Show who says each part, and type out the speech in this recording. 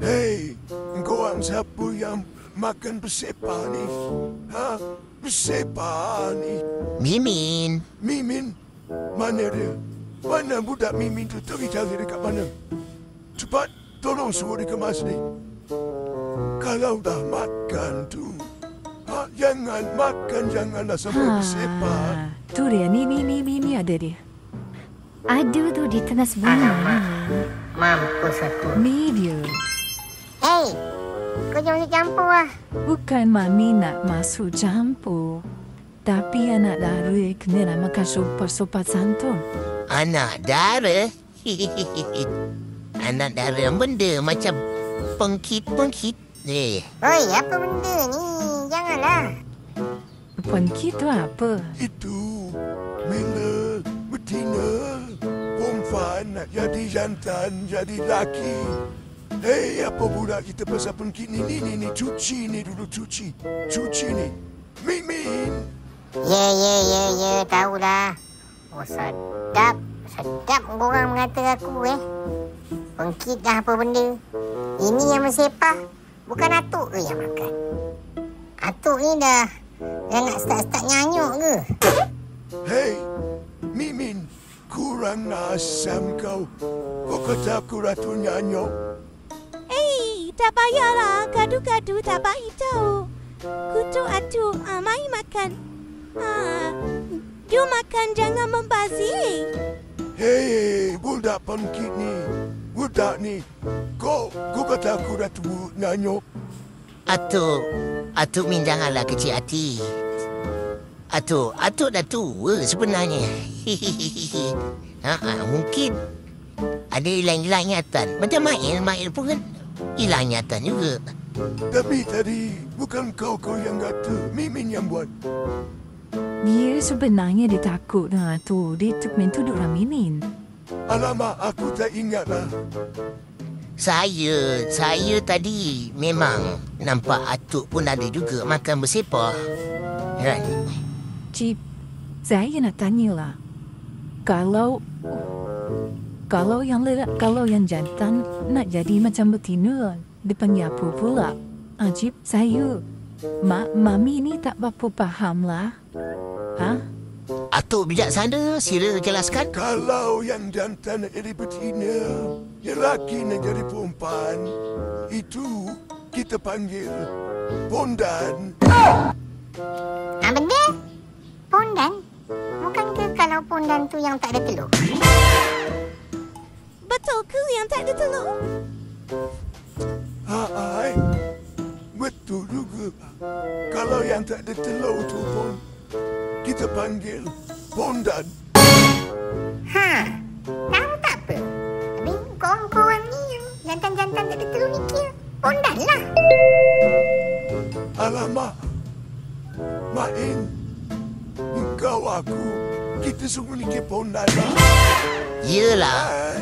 Speaker 1: Hei, kau orang siapa yang makan bersepah ni? Ha? Bersepah ni?
Speaker 2: Mimin.
Speaker 1: Mimin? Mana dia? Mana budak Mimin tu cari-cari dekat mana? Cepat, tolong suruh dia kemas ni. Kalau dah makan tu, jangan makan, janganlah sampai bersepah.
Speaker 3: Tu dia, ni ada dia.
Speaker 4: Ada tu di tenas bunga ni.
Speaker 5: Mampus aku.
Speaker 3: Ni dia.
Speaker 5: Hei, kau jangan campur lah.
Speaker 3: Bukan Mami nak masuk campur. Tapi anak dara kena makan sopan santun.
Speaker 2: Anak dara? Anak dara benda macam pengkit-pengkit.
Speaker 5: Oi, apa benda ni? Janganlah.
Speaker 3: Pengkit tu apa?
Speaker 1: Itu bila betina perempuan nak jadi jantan, jadi laki. Hei, apa budak kita pasal pengkit ni? Ni, cuci ni dulu, cuci. Cuci ni. Mimin.
Speaker 5: Ya, tahulah. Oh, sedap. Sedap korang mengata aku, Pengkit dah apa benda. Ini yang bersepah. Bukan atuk ke yang makan? Atuk ni dah nak start nyanyuk ke?
Speaker 1: Hei, Mimin. Kurang asam kau. Kau kata aku ratu nyanyuk.
Speaker 6: Tak payahlah, gaduh-gaduh tak baik tau. Kutu atuk, mai makan. You makan jangan membazir.
Speaker 1: Hei, budak pengkit ni. Budak ni. Kau kata aku ratu nyanyuk.
Speaker 2: Atuk Min janganlah kecil hati. Atuk dah tua sebenarnya. Mungkin ada hilang ingatan. Macam Mail pun kan hilang ingatan juga.
Speaker 1: Tapi tadi bukan kau yang kata, Mimin yang buat.
Speaker 3: Dia sebenarnya dia takut tu. Dia main tuduh orang Mimin.
Speaker 1: Alamak, aku tak ingatlah.
Speaker 2: Saya tadi memang nampak atuk pun ada juga makan bersepah. Kan?
Speaker 3: Cip, saya nak tanyalah. Kalau yang jantan nak jadi macam betina, dia panggil apa pula? Cip, saya Mami ni tak berapa faham lah.
Speaker 2: Atuk bijaksana, sila jelaskan.
Speaker 1: Kalau yang jantan nak jadi betina, yang lelaki nak jadi perempuan, itu kita panggil pondan.
Speaker 5: Benda? Pondan? Bukan ke kalau pondan tu yang tak ada telur?
Speaker 6: Betul ke yang tak ada telur?
Speaker 1: Betul juga. Kalau yang tak ada telur tu pun kita panggil pondan.
Speaker 5: Tahu tak apa? Tapi korang-korang ni yang jantan-jantan tak ada telur ni kira pondan lah.
Speaker 1: Alamak, Main, engkau aku, kita semua ni kira pondan lah.
Speaker 2: Yelah.